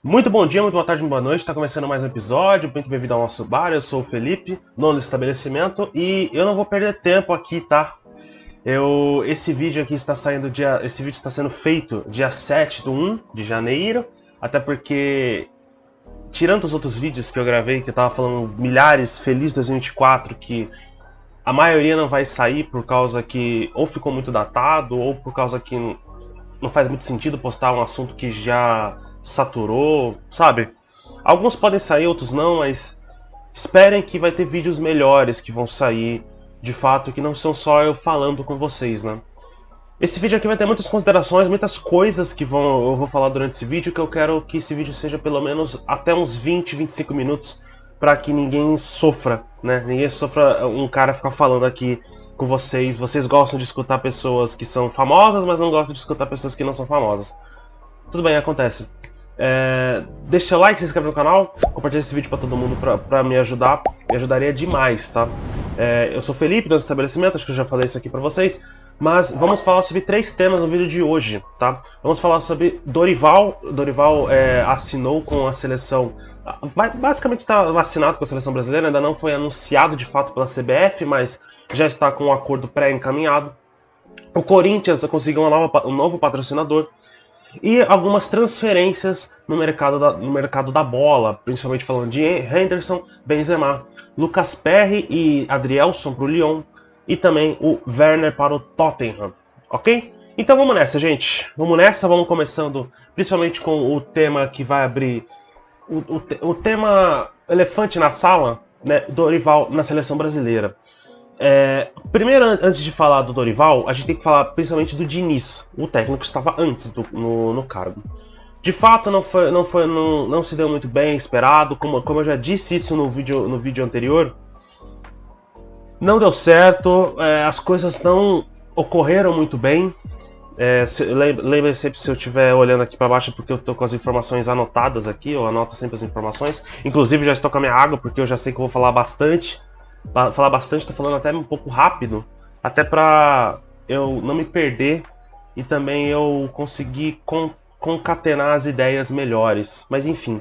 Muito bom dia, muito boa tarde, muito boa noite. Está começando mais um episódio. Muito bem-vindo ao nosso bar. Eu sou o Felipe, dono do estabelecimento, e eu não vou perder tempo aqui, tá? Esse vídeo aqui está saindo esse vídeo está sendo feito dia 7/1 de janeiro, até porque tirando os outros vídeos que eu gravei, que eu tava falando milhares, feliz 2024, que a maioria não vai sair por causa que ou ficou muito datado, ou por causa que não faz muito sentido postar um assunto que já saturou, sabe? Alguns podem sair, outros não, mas esperem que vai ter vídeos melhores que vão sair, de fato, que não são só eu falando com vocês, né? Esse vídeo aqui vai ter muitas considerações, muitas coisas que eu vou falar durante esse vídeo, que eu quero que esse vídeo seja pelo menos até uns 20, 25 minutos, para que ninguém sofra, né? Ninguém sofra um cara ficar falando aqui com vocês. Vocês gostam de escutar pessoas que são famosas, mas não gostam de escutar pessoas que não são famosas. Tudo bem, acontece. Deixa seu like, se inscreve no canal, compartilha esse vídeo pra todo mundo pra me ajudar, me ajudaria demais, tá? Eu sou o Felipe, do estabelecimento, acho que eu já falei isso aqui pra vocês, mas vamos falar sobre 3 temas no vídeo de hoje, tá? Vamos falar sobre Dorival. Dorival assinou com a seleção, basicamente está assinado com a seleção brasileira, ainda não foi anunciado de fato pela CBF, mas já está com um acordo pré-encaminhado. O Corinthians conseguiu um novo patrocinador. E algumas transferências no mercado da bola, principalmente falando de Henderson, Benzema, Lucas Perry e Adrielson para o Lyon, e também o Werner para o Tottenham, ok? Então vamos nessa, gente. Vamos nessa, vamos começando principalmente com o tema que vai abrir, o tema elefante na sala, né, Dorival na seleção brasileira. Primeiro, antes de falar do Dorival, a gente tem que falar principalmente do Diniz, o técnico que estava antes no cargo. De fato, não se deu muito bem esperado, como eu já disse isso no vídeo anterior. Não deu certo, as coisas não ocorreram muito bem. Lembre sempre, se eu estiver olhando aqui para baixo, porque eu estou com as informações anotadas aqui, eu anoto sempre as informações. Inclusive já estou com a minha água, porque eu já sei que eu vou falar bastante. Tô falando até um pouco rápido, até pra eu não me perder e também eu conseguir concatenar as ideias melhores. Mas enfim,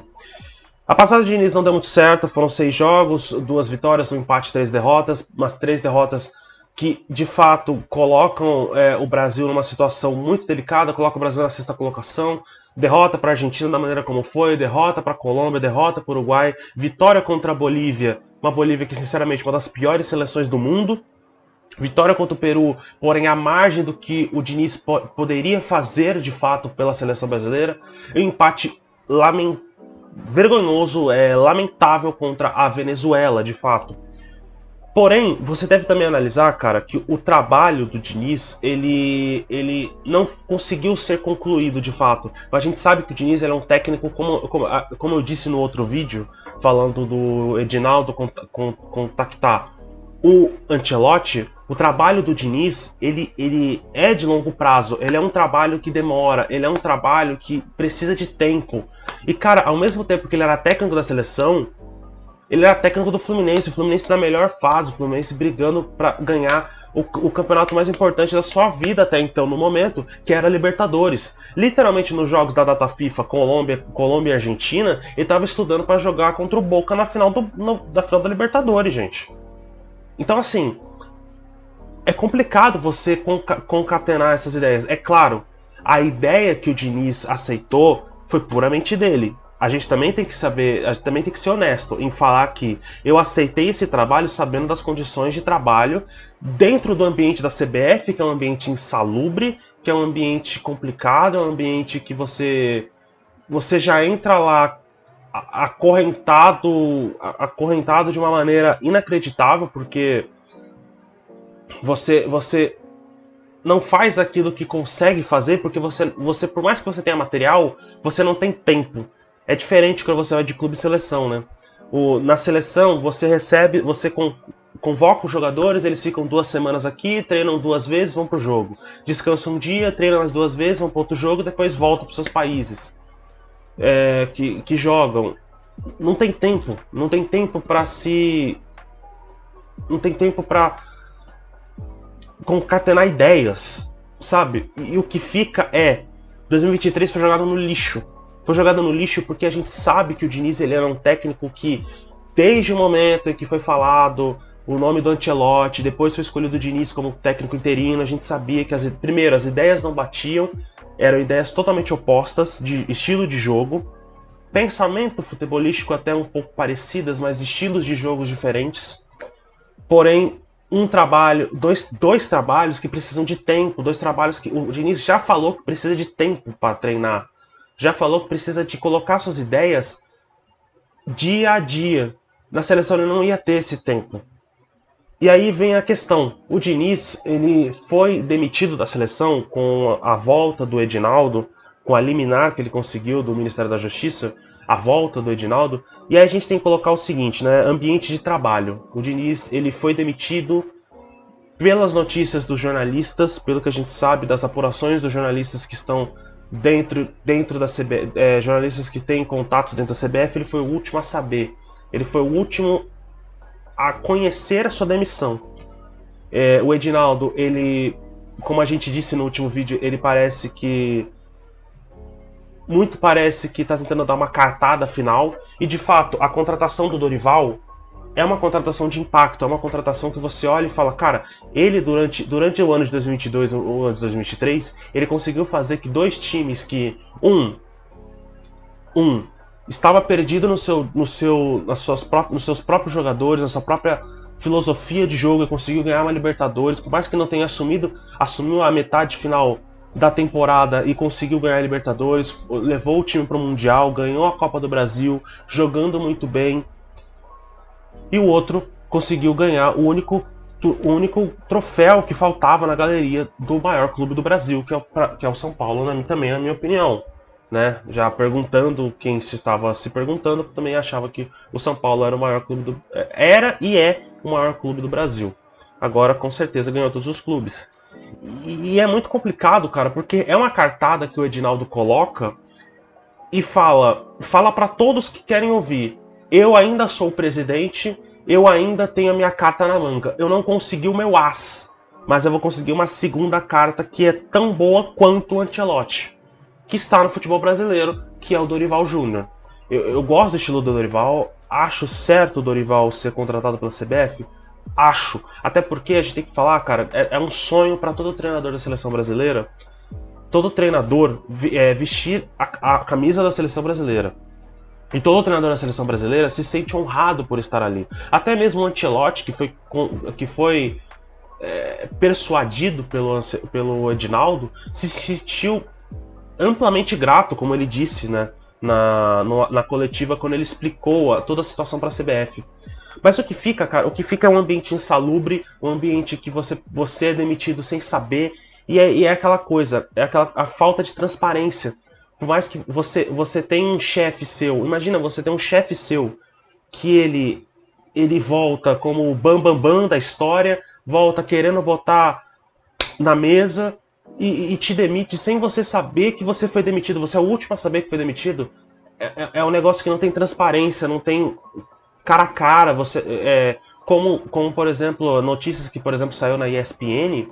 a passada de Diniz não deu muito certo, foram 6 jogos, 2 vitórias, um empate, 3 derrotas, mas 3 derrotas que de fato colocam o Brasil numa situação muito delicada, colocam o Brasil na 6ª colocação. Derrota para a Argentina da maneira como foi, derrota para a Colômbia, derrota para o Uruguai, vitória contra a Bolívia, uma Bolívia que sinceramente é uma das piores seleções do mundo, vitória contra o Peru, porém à margem do que o Diniz poderia fazer de fato pela seleção brasileira, e um empate vergonhoso, lamentável contra a Venezuela, de fato. Porém, você deve também analisar, cara, que o trabalho do Diniz, ele não conseguiu ser concluído de fato. A gente sabe que o Diniz é um técnico, como eu disse no outro vídeo, falando do Edinaldo contactar o Ancelotti. O trabalho do Diniz, ele é de longo prazo, ele é um trabalho que demora, ele é um trabalho que precisa de tempo. E, cara, ao mesmo tempo que ele era técnico da seleção, ele era técnico do Fluminense, o Fluminense na melhor fase, o Fluminense brigando para ganhar o campeonato mais importante da sua vida até então, no momento, que era a Libertadores. Literalmente nos jogos da data FIFA, Colômbia e Argentina, ele estava estudando para jogar contra o Boca na final da Libertadores, gente. Então, assim, é complicado você concatenar essas ideias. É claro, a ideia que o Diniz aceitou foi puramente dele. A gente também tem que saber, a gente também tem que ser honesto em falar que eu aceitei esse trabalho sabendo das condições de trabalho dentro do ambiente da CBF, que é um ambiente insalubre, que é um ambiente complicado, é um ambiente que você já entra lá acorrentado de uma maneira inacreditável, porque você não faz aquilo que consegue fazer, porque você por mais que você tenha material, você não tem tempo. É diferente quando você vai de clube e seleção, né? Na seleção, você convoca os jogadores, eles ficam 2 semanas aqui, treinam 2 vezes, vão pro jogo. Descansam um dia, treinam mais 2 vezes, vão pro outro jogo, depois voltam pros seus países que jogam. Não tem tempo. Não tem tempo pra concatenar ideias, sabe? E o que fica 2023 foi jogado no lixo. foi jogada no lixo porque a gente sabe que o Diniz ele era um técnico que, desde o momento em que foi falado o nome do Ancelotti, depois foi escolhido o Diniz como técnico interino, a gente sabia que, primeiro, as ideias não batiam, eram ideias totalmente opostas, de estilo de jogo, pensamento futebolístico até um pouco parecidas, mas estilos de jogos diferentes. Porém, dois trabalhos que precisam de tempo, dois trabalhos que o Diniz já falou que precisa de tempo para treinar, já falou que precisa de colocar suas ideias dia a dia. Na seleção ele não ia ter esse tempo. E aí vem a questão, o Diniz ele foi demitido da seleção com a volta do Edinaldo, com a liminar que ele conseguiu do Ministério da Justiça, a volta do Edinaldo, e aí a gente tem que colocar o seguinte, né, ambiente de trabalho. O Diniz ele foi demitido pelas notícias dos jornalistas, pelo que a gente sabe das apurações dos jornalistas que estão dentro da CBF, jornalistas que têm contatos dentro da CBF, ele foi o último a saber, ele foi o último a conhecer a sua demissão. O Edinaldo, ele, como a gente disse no último vídeo, ele parece que está tentando dar uma cartada final, e de fato a contratação do Dorival é uma contratação de impacto, é uma contratação que você olha e fala, cara, ele durante o ano de 2022 ou o ano de 2023, ele conseguiu fazer que dois times que estava perdido nos seus próprios jogadores, na sua própria filosofia de jogo, e conseguiu ganhar uma Libertadores, por mais que não tenha assumiu a metade final da temporada e conseguiu ganhar a Libertadores, levou o time para o Mundial, ganhou a Copa do Brasil, jogando muito bem. E o outro conseguiu ganhar o único troféu que faltava na galeria do maior clube do Brasil, que é o São Paulo, também na minha opinião. Né? Já perguntando, quem estava se perguntando, também achava que o São Paulo era o maior clube era e é o maior clube do Brasil. Agora, com certeza, ganhou todos os clubes. E é muito complicado, cara, porque é uma cartada que o Edinaldo coloca e fala para todos que querem ouvir: eu ainda sou o presidente, eu ainda tenho a minha carta na manga. Eu não consegui o meu as, mas eu vou conseguir uma segunda carta que é tão boa quanto o Ancelotti, que está no futebol brasileiro, que é o Dorival Júnior. Eu gosto do estilo do Dorival, acho certo o Dorival ser contratado pela CBF, acho. Até porque a gente tem que falar, cara, é um sonho para todo treinador da seleção brasileira, todo treinador vestir a camisa da seleção brasileira. E todo treinador da seleção brasileira se sente honrado por estar ali. Até mesmo o Ancelotti, que foi persuadido pelo Edinaldo, se sentiu amplamente grato, como ele disse, né, na coletiva, quando ele explicou toda a situação para a CBF. Mas o que fica, cara, é um ambiente insalubre, um ambiente que você é demitido sem saber, e é aquela coisa, a falta de transparência. Por mais que você tenha um chefe seu, imagina, você tem um chefe seu que ele volta como o bambambam da história, volta querendo botar na mesa e te demite sem você saber que você foi demitido, você é o último a saber que foi demitido. É um negócio que não tem transparência, não tem cara a cara, como por exemplo, notícias que, por exemplo, saiu na ESPN,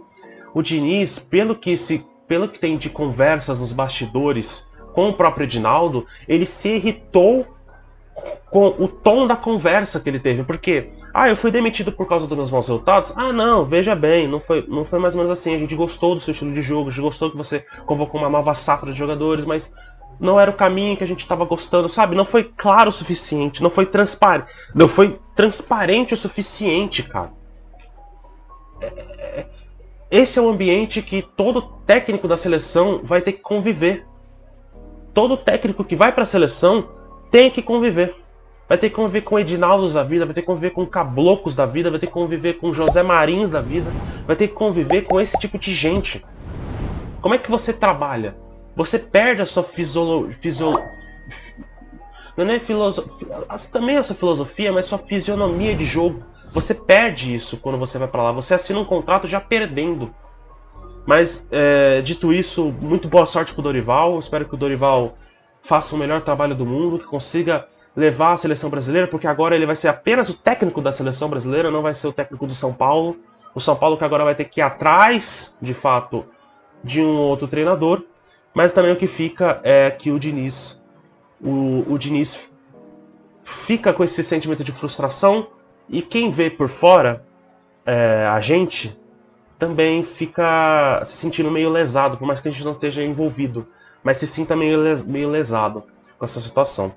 o Diniz, pelo que tem de conversas nos bastidores com o próprio Edinaldo, ele se irritou com o tom da conversa que ele teve, porque eu fui demitido por causa dos meus maus resultados? Não, veja bem, não foi mais ou menos assim, a gente gostou do seu estilo de jogo, a gente gostou que você convocou uma nova safra de jogadores, mas não era o caminho que a gente estava gostando, sabe? Não foi claro o suficiente, não foi transparente o suficiente, cara. Esse é o ambiente que todo técnico da seleção vai ter que conviver. Todo técnico que vai para a seleção tem que conviver. Vai ter que conviver com Edinaldos da vida, vai ter que conviver com Cablocos da vida, vai ter que conviver com José Marins da vida, vai ter que conviver com esse tipo de gente. Como é que você trabalha? Você perde a sua também a sua filosofia, mas sua fisionomia de jogo. Você perde isso quando você vai para lá. Você assina um contrato já perdendo. Mas, dito isso, muito boa sorte pro Dorival. Espero que o Dorival faça o melhor trabalho do mundo, que consiga levar a seleção brasileira, porque agora ele vai ser apenas o técnico da seleção brasileira, não vai ser o técnico do São Paulo. O São Paulo que agora vai ter que ir atrás, de fato, de um outro treinador. Mas também o que fica é que o Diniz o Diniz fica com esse sentimento de frustração, e quem vê por fora, a gente, também fica se sentindo meio lesado, por mais que a gente não esteja envolvido, mas se sinta meio lesado com essa situação.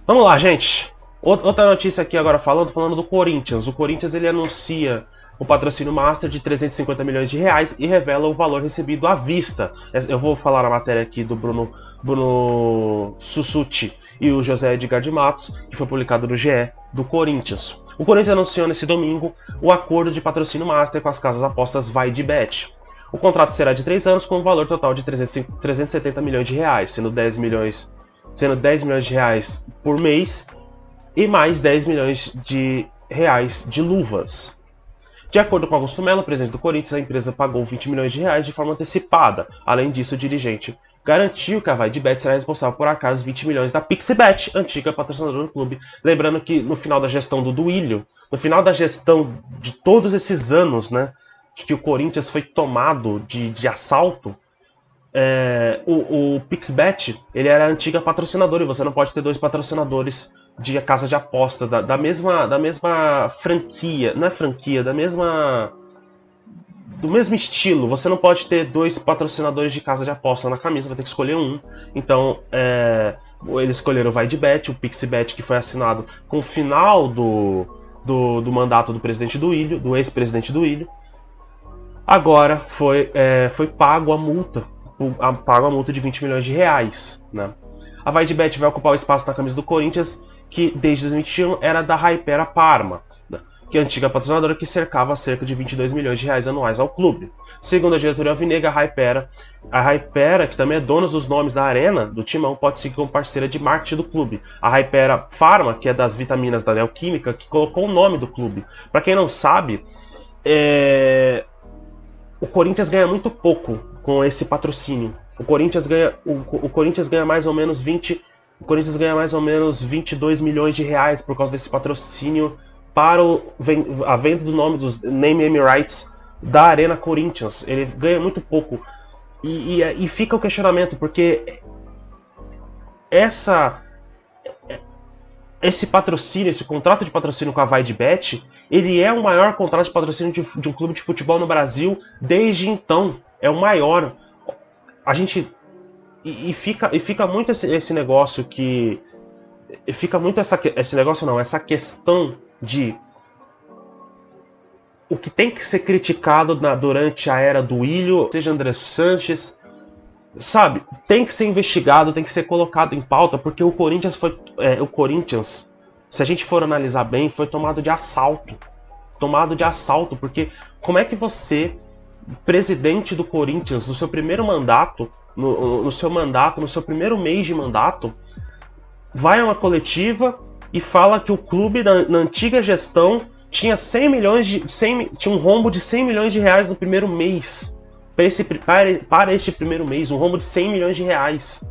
Vamos lá, gente. Outra notícia aqui agora falando do Corinthians. O Corinthians ele anuncia o patrocínio master de 350 milhões de reais e revela o valor recebido à vista. Eu vou falar a matéria aqui do Bruno Sussuti e o José Edgar de Matos, que foi publicado no GE do Corinthians. O Corinthians anunciou nesse domingo o acordo de patrocínio master com as casas apostas VaiDebet. O contrato será de 3 anos com um valor total de 370 milhões de reais, sendo 10 milhões de reais por mês e mais 10 milhões de reais de luvas. De acordo com Augusto Melo, presidente do Corinthians, a empresa pagou 20 milhões de reais de forma antecipada. Além disso, o dirigente garantiu que a VaiDebet será responsável por arcar os 20 milhões da Pixibet, antiga patrocinadora do clube. Lembrando que no final da gestão do Duílio, no final da gestão de todos esses anos, né, que o Corinthians foi tomado de assalto, o Pixbet, ele era a antiga patrocinadora, e você não pode ter dois patrocinadores de casa de aposta da mesma franquia, não é franquia, do mesmo estilo. Você não pode ter dois patrocinadores de casa de aposta na camisa, vai ter que escolher um. Então, eles escolheram o VaiDebet, o Pixbet, que foi assinado com o final do mandato do presidente Duílio, do ex-presidente Duílio. Agora foi pago a multa de 20 milhões de reais, né? A VaiDebet vai ocupar o espaço na camisa do Corinthians, que desde 2021 era da Hypera Parma, né, que é a antiga patrocinadora que cercava cerca de 22 milhões de reais anuais ao clube. Segundo a diretoria alvinegra, a Hypera, que também é dona dos nomes da arena do Timão, pode seguir como parceira de marketing do clube. A Hypera Pharma, que é das vitaminas da Neoquímica, que colocou o nome do clube. Para quem não sabe, o Corinthians ganha muito pouco com esse patrocínio. O Corinthians ganha mais ou menos 22 milhões de reais por causa desse patrocínio para a venda do nome dos name rights da Arena Corinthians. Ele ganha muito pouco. E fica o questionamento, porque esse patrocínio, esse contrato de patrocínio com a VaiDebet, ele é o maior contrato de patrocínio de um clube de futebol no Brasil desde então. É o maior. A gente... E fica muito esse negócio que... Fica muito esse negócio não, essa questão de... O que tem que ser criticado durante a era do Ilho, seja André Sanches, sabe? Tem que ser investigado, tem que ser colocado em pauta, porque o Corinthians, se a gente for analisar bem, foi tomado de assalto. Porque como é que você, presidente do Corinthians, no seu primeiro mandato, no seu primeiro mês de mandato, vai a uma coletiva e fala que o clube, na antiga gestão, tinha tinha um rombo de 100 milhões de reais no primeiro mês. Para este primeiro mês, um rombo de 100 milhões de reais.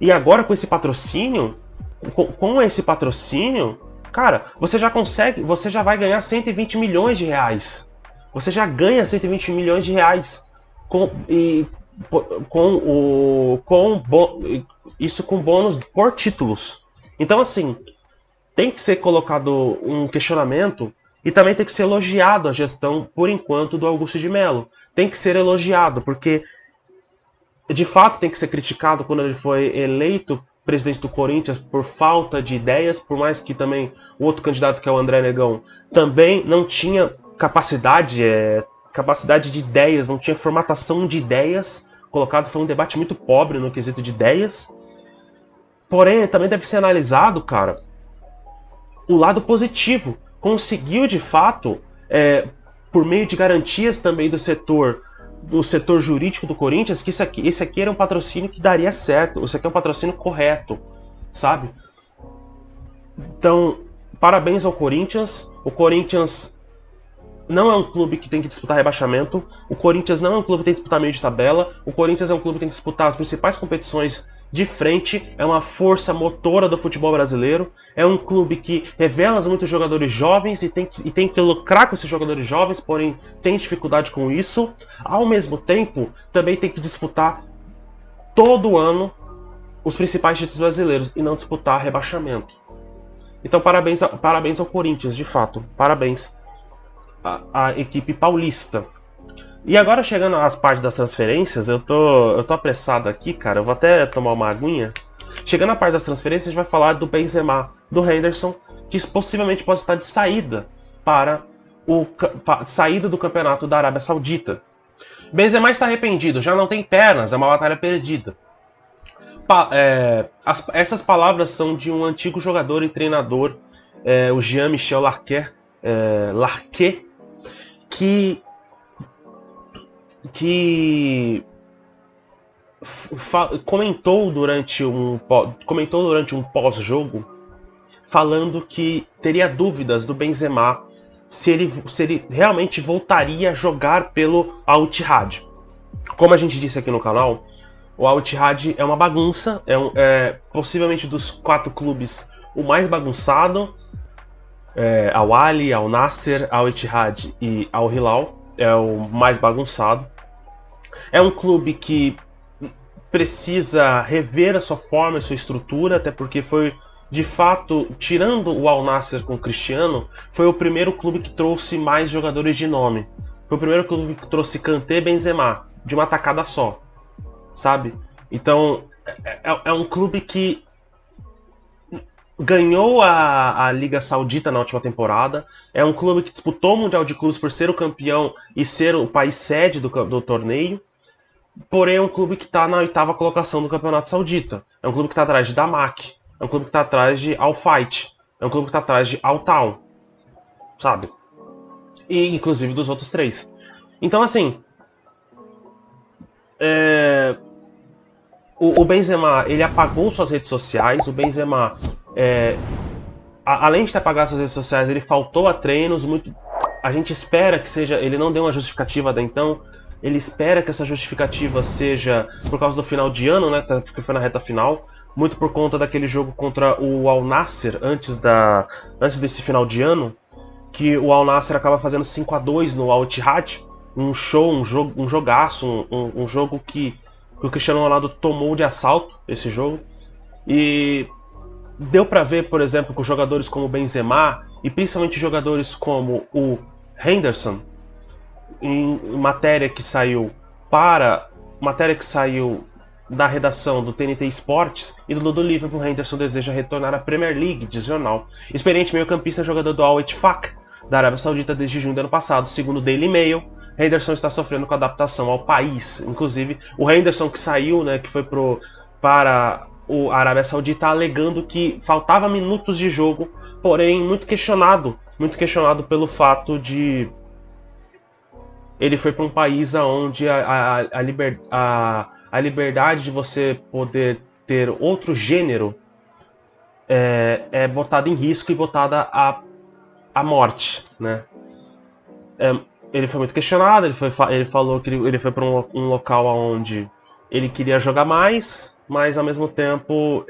E agora com esse patrocínio, cara, você já vai ganhar 120 milhões de reais. Você já ganha 120 milhões de reais isso com bônus por títulos. Então, assim, tem que ser colocado um questionamento e também tem que ser elogiado a gestão, por enquanto, do Augusto de Melo. Tem que ser elogiado, porque de fato tem que ser criticado quando ele foi eleito presidente do Corinthians por falta de ideias, por mais que também o outro candidato, que é o André Negão, também não tinha capacidade de ideias, não tinha formatação de ideias colocado. Foi um debate muito pobre no quesito de ideias. Porém, também deve ser analisado, cara, o lado positivo. Conseguiu, de fato, por meio de garantias também do setor jurídico do Corinthians, que esse aqui era um patrocínio que daria certo. Esse aqui é um patrocínio correto, sabe? Então, parabéns ao Corinthians. O Corinthians não é um clube que tem que disputar rebaixamento. O Corinthians não é um clube que tem que disputar meio de tabela. O Corinthians é um clube que tem que disputar as principais competições de frente. É uma força motora do futebol brasileiro. É um clube que revela muitos jogadores jovens e tem que lucrar com esses jogadores jovens, porém tem dificuldade com isso. Ao mesmo tempo, também tem que disputar todo ano os principais títulos brasileiros e não disputar rebaixamento. Então parabéns ao Corinthians, de fato. Parabéns à equipe paulista. E agora chegando às partes das transferências, eu tô apressado aqui, cara. Eu vou até tomar uma aguinha. Chegando à parte das transferências, a gente vai falar do Benzema, do Henderson, que possivelmente pode estar de saída para saída do campeonato da Arábia Saudita. Benzema está arrependido, já não tem pernas, é uma batalha perdida. Essas palavras são de um antigo jogador e treinador, o Jean-Michel Larquet, que comentou durante um pós-jogo, falando que teria dúvidas do Benzema se ele realmente voltaria a jogar pelo Al Ittihad. Como a gente disse aqui no canal, o Al Ittihad é uma bagunça, possivelmente dos 4 clubes o mais bagunçado. Al Ahly, Al Nassr, Al Ittihad e Al Hilal é o mais bagunçado. É um clube que precisa rever a sua forma e sua estrutura, até porque foi, de fato, tirando o Al Nassr com o Cristiano, foi o primeiro clube que trouxe mais jogadores de nome. Foi o primeiro clube que trouxe Kanté e Benzema, de uma tacada só, sabe? Então, é um clube que ganhou a Liga Saudita na última temporada, é um clube que disputou o Mundial de Clubes por ser o campeão e ser o país sede do torneio, porém é um clube que está na 8ª colocação do Campeonato Saudita. É um clube que está atrás de Damak, é um clube que está atrás de Al Fayt, é um clube que está atrás de Al Town, sabe? E inclusive dos outros 3. Então, assim, o Benzema, ele apagou suas redes sociais. O Benzema, além de ter apagado suas redes sociais, ele faltou a treinos. A gente espera que seja... Ele não deu uma justificativa até então. Ele espera que essa justificativa seja por causa do final de ano, né? Porque foi na reta final. Muito por conta daquele jogo contra o Al Nassr antes desse final de ano, que o Al Nassr acaba fazendo 5-2 no Al Ittihad. Um jogaço, um jogo que o Cristiano Ronaldo tomou de assalto esse jogo. E deu pra ver, por exemplo, com jogadores como o Benzema e principalmente jogadores como o Henderson, em matéria que saiu da redação do TNT Esportes e do Liverpool. Henderson deseja retornar à Premier League, diz o jornal. Experiente meio-campista, jogador do Al Ettifaq da Arábia Saudita desde junho do ano passado, segundo o Daily Mail. Henderson está sofrendo com adaptação ao país. Inclusive, o Henderson que saiu, né, que foi para a Arábia Saudita, alegando que faltava minutos de jogo, porém muito questionado pelo fato de ele foi para um país onde a liberdade de você poder ter outro gênero é botada em risco e botada à morte, né? Ele foi muito questionado. Ele falou que ele foi para um local onde ele queria jogar mais, mas ao mesmo tempo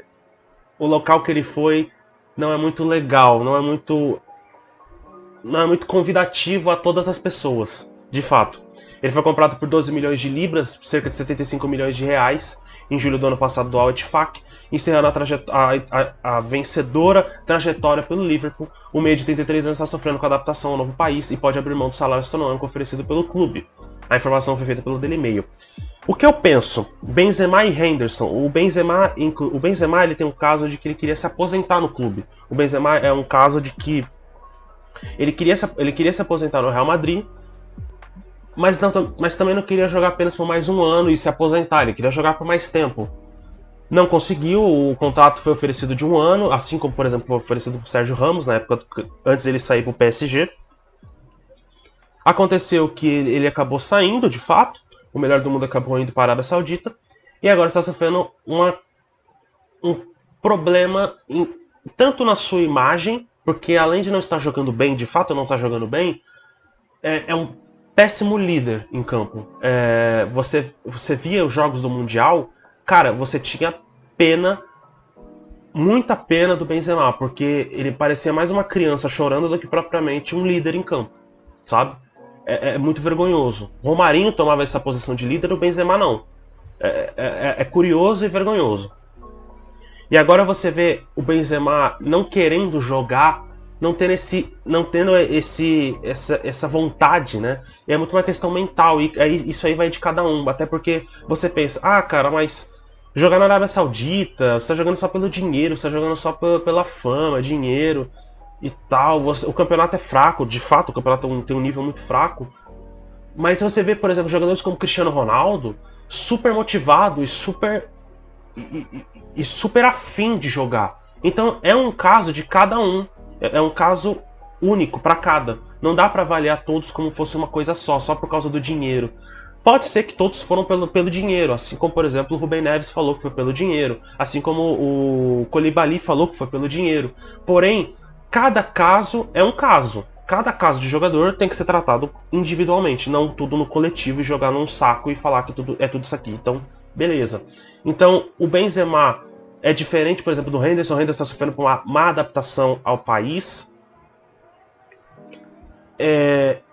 o local que ele foi não é muito legal, não é muito convidativo a todas as pessoas, de fato. Ele foi comprado por 12 milhões de libras, cerca de 75 milhões de reais, em julho do ano passado do Al Ettifaq, encerrando a vencedora trajetória pelo Liverpool. O meio de 33 anos está sofrendo com a adaptação ao novo país e pode abrir mão do salário astronômico oferecido pelo clube. A informação foi feita pelo Daily Mail. O que eu penso? Benzema e Henderson. O Benzema ele tem um caso de que ele queria se aposentar no clube. O Benzema é um caso de que ele queria se aposentar no Real Madrid, mas também não queria jogar apenas por mais um ano e se aposentar. Ele queria jogar por mais tempo. Não conseguiu. O contrato foi oferecido de um ano, assim como, por exemplo, foi oferecido para o Sérgio Ramos, na época antes dele sair para o PSG. Aconteceu que ele acabou saindo, de fato. O melhor do mundo acabou indo para a Arábia Saudita. E agora está sofrendo um problema tanto na sua imagem, porque além de não estar jogando bem, de fato não está jogando bem, é um péssimo líder em campo. Você via os jogos do Mundial, cara, você tinha muita pena do Benzema, porque ele parecia mais uma criança chorando do que propriamente um líder em campo, sabe? É muito vergonhoso. Romarinho tomava essa posição de líder, o Benzema não. É curioso e vergonhoso. E agora você vê o Benzema não querendo jogar, não tendo essa vontade, né? E é muito uma questão mental, e isso aí vai de cada um. Até porque você pensa, cara, mas jogar na Arábia Saudita, você tá jogando só pelo dinheiro, você tá jogando só pela fama, dinheiro e tal. O campeonato é fraco, de fato, o campeonato tem um nível muito fraco. Mas você vê, por exemplo, jogadores como Cristiano Ronaldo, super motivado e super afim de jogar. Então é um caso de cada um, é um caso único para cada. Não dá para avaliar todos como fosse uma coisa só por causa do dinheiro. Pode ser que todos foram pelo dinheiro, assim como, por exemplo, o Rubem Neves falou que foi pelo dinheiro, assim como o Koulibaly falou que foi pelo dinheiro. Porém, cada caso é um caso. Cada caso de jogador tem que ser tratado individualmente, não tudo no coletivo e jogar num saco e falar que tudo isso aqui. Então, beleza. Então, o Benzema é diferente, por exemplo, do Henderson. O Henderson está sofrendo por uma má adaptação ao país.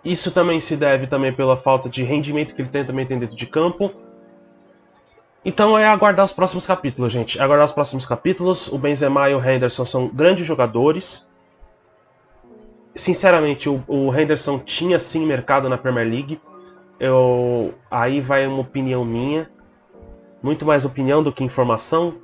Isso também se deve também pela falta de rendimento que ele também tem dentro de campo. Então é aguardar os próximos capítulos, gente. Aguardar os próximos capítulos. O Benzema e o Henderson são grandes jogadores. Sinceramente, o Henderson tinha sim mercado na Premier League. Aí vai uma opinião minha. Muito mais opinião do que informação.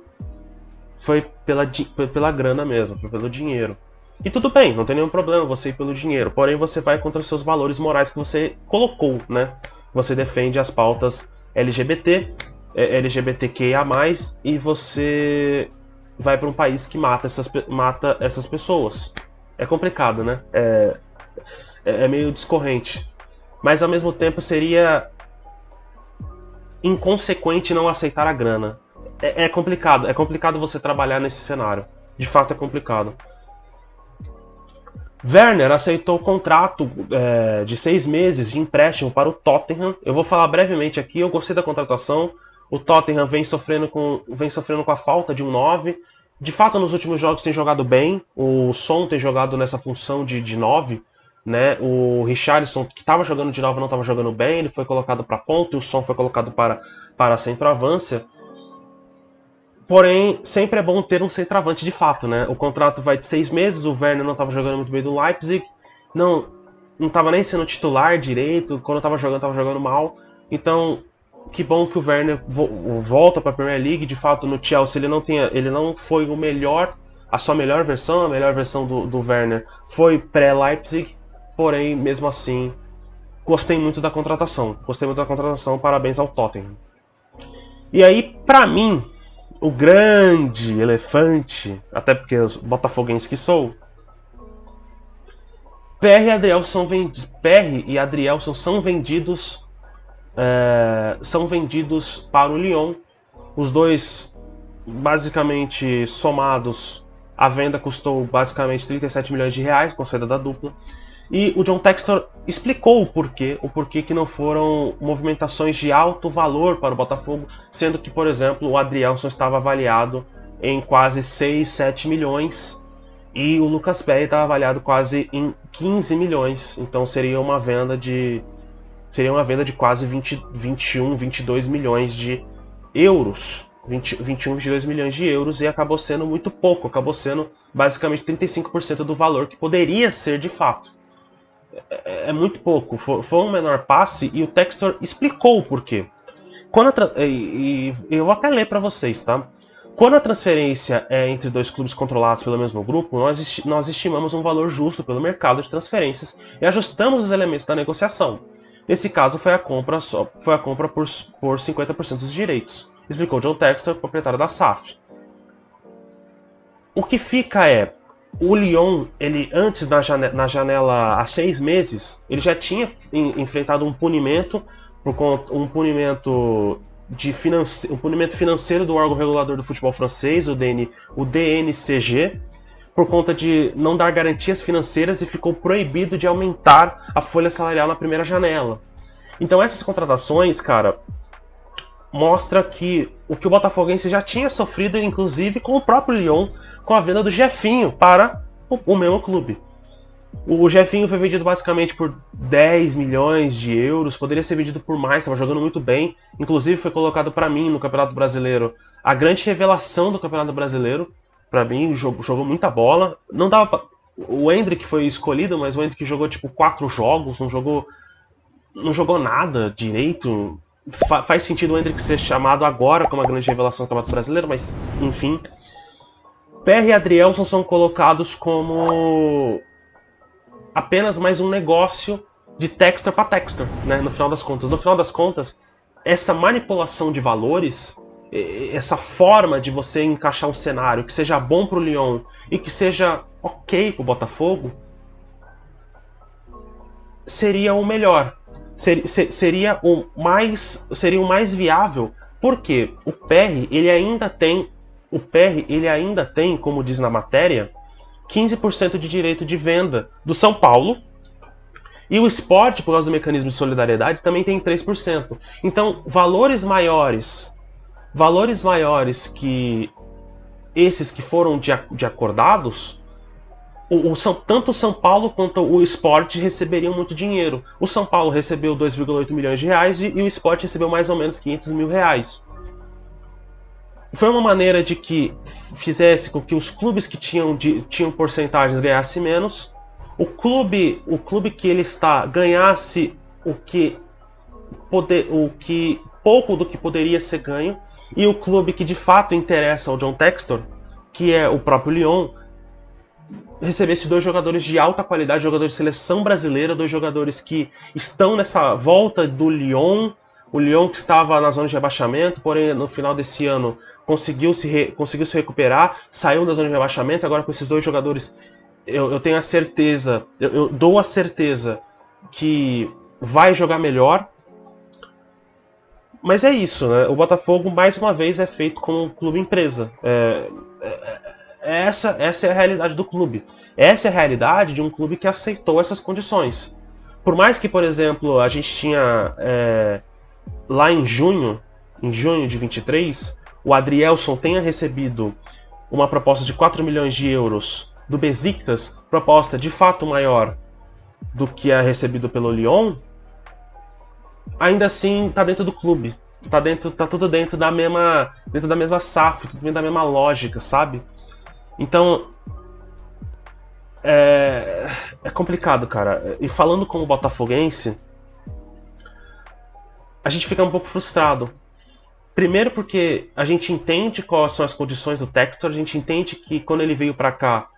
Foi pela grana mesmo, foi pelo dinheiro. E tudo bem, não tem nenhum problema você ir pelo dinheiro. Porém, você vai contra os seus valores morais que você colocou, né? Você defende as pautas LGBT, LGBTQIA+, e você vai para um país que mata essas pessoas. É complicado, né? É meio discorrente. Mas, ao mesmo tempo, seria inconsequente não aceitar a grana. É complicado. É complicado você trabalhar nesse cenário. De fato, é complicado. Werner aceitou o contrato de 6 meses de empréstimo para o Tottenham. Eu vou falar brevemente aqui. Eu gostei da contratação. O Tottenham vem sofrendo com a falta de um 9. De fato, nos últimos jogos tem jogado bem. O Son tem jogado nessa função de 9. Né? O Richarlison, que estava jogando de 9, não estava jogando bem. Ele foi colocado para ponta e o Son foi colocado para centroavância. Porém, sempre é bom ter um centroavante de fato, né? O contrato vai de 6 meses, o Werner não estava jogando muito bem do Leipzig, não estava nem sendo titular direito, quando estava jogando mal. Então, que bom que o Werner volta para a Premier League. De fato, no Chelsea ele não foi o melhor, a sua melhor versão. A melhor versão do Werner foi pré-Leipzig, porém, mesmo assim, gostei muito da contratação. Parabéns ao Tottenham. E aí, para mim, o grande elefante, até porque os botafoguenses que sou, PR e Adrielson são vendidos para o Lyon. Os dois, basicamente somados, a venda custou basicamente 37 milhões de reais com a saída da dupla. E o John Textor explicou o porquê que não foram movimentações de alto valor para o Botafogo, sendo que, por exemplo, o Adrielson estava avaliado em quase 6, 7 milhões e o Lucas Perry estava avaliado quase em 15 milhões. Então seria uma venda de quase 21, 22 milhões de euros. 21, 22 milhões de euros, e acabou sendo muito pouco, acabou sendo basicamente 35% do valor que poderia ser de fato. É muito pouco, foi um menor passe, e o Textor explicou o porquê. E eu vou até ler para vocês, tá? Quando a transferência é entre dois clubes controlados pelo mesmo grupo, nós estimamos um valor justo pelo mercado de transferências e ajustamos os elementos da negociação. Nesse caso, foi a compra por 50% dos direitos, explicou John Textor, proprietário da SAF. O que fica o Lyon, ele antes na janela há 6 meses, ele já tinha enfrentado um punimento financeiro do órgão regulador do futebol francês, o DNCG, por conta de não dar garantias financeiras, e ficou proibido de aumentar a folha salarial na primeira janela. Então essas contratações, cara, mostra que o Botafoguense já tinha sofrido, inclusive, com o próprio Lyon, com a venda do Jefinho para o mesmo clube. O Jefinho foi vendido basicamente por 10 milhões de euros, poderia ser vendido por mais, estava jogando muito bem. Inclusive foi colocado para mim no Campeonato Brasileiro a grande revelação do Campeonato Brasileiro. Pra mim, jogou muita bola. Não dava pra... O Endrick foi escolhido, mas o Endrick jogou tipo 4 jogos, não jogou nada direito. Faz sentido o Endrick ser chamado agora como a grande revelação do Campeonato Brasileiro, mas enfim. PR e Adrielson são colocados como apenas mais um negócio de Textor para Textor, né? No final das contas. No final das contas, essa manipulação de valores, essa forma de você encaixar um cenário que seja bom para o Lyon e que seja ok para o Botafogo, seria o melhor. Seria o mais viável, porque o PR ele ainda tem, como diz na matéria, 15% de direito de venda do São Paulo. E o Sport, por causa do mecanismo de solidariedade, também tem 3%. Então, valores maiores que esses que foram de acordados, tanto o São Paulo quanto o Sport receberiam muito dinheiro. O São Paulo recebeu 2,8 milhões de reais e o Sport recebeu mais ou menos 500 mil reais. Foi uma maneira de que fizesse com que os clubes que tinham porcentagens ganhassem menos, o clube que ele está ganhasse pouco do que poderia ser ganho, e o clube que de fato interessa ao John Textor, que é o próprio Lyon, recebesse 2 jogadores de alta qualidade, jogadores de seleção brasileira, 2 jogadores que estão nessa volta do Lyon. O Lyon que estava na zona de rebaixamento, porém no final desse ano conseguiu se recuperar, saiu da zona de rebaixamento. Agora com esses 2 jogadores, eu tenho a certeza, eu dou a certeza que vai jogar melhor. Mas é isso, né? O Botafogo mais uma vez é feito como um clube empresa. Essa é a realidade do clube. Essa é a realidade de um clube que aceitou essas condições. Por mais que, por exemplo, a gente tinha lá em junho de 23, o Adrielson tenha recebido uma proposta de 4 milhões de euros do Besiktas, proposta de fato maior do que é recebido pelo Lyon, ainda assim tá dentro do clube. Tá tudo dentro da mesma SAF, tudo dentro da mesma lógica, sabe? Então, é complicado, cara. E falando como botafoguense, a gente fica um pouco frustrado. Primeiro porque a gente entende quais são as condições do Textor, a gente entende que quando ele veio pra cá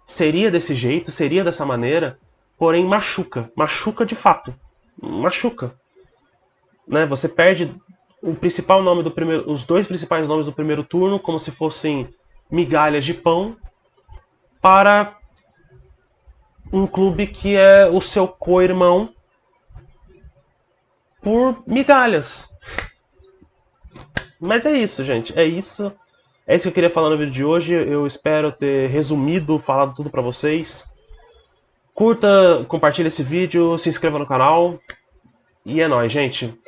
seria desse jeito, seria dessa maneira, porém machuca de fato, machuca. Né? Você perde os 2 principais nomes do primeiro turno como se fossem migalhas de pão para um clube que é o seu co-irmão por migalhas. Mas é isso, gente. É isso que eu queria falar no vídeo de hoje. Eu espero ter resumido, falado tudo pra vocês. Curta, compartilha esse vídeo, se inscreva no canal. E é nóis, gente.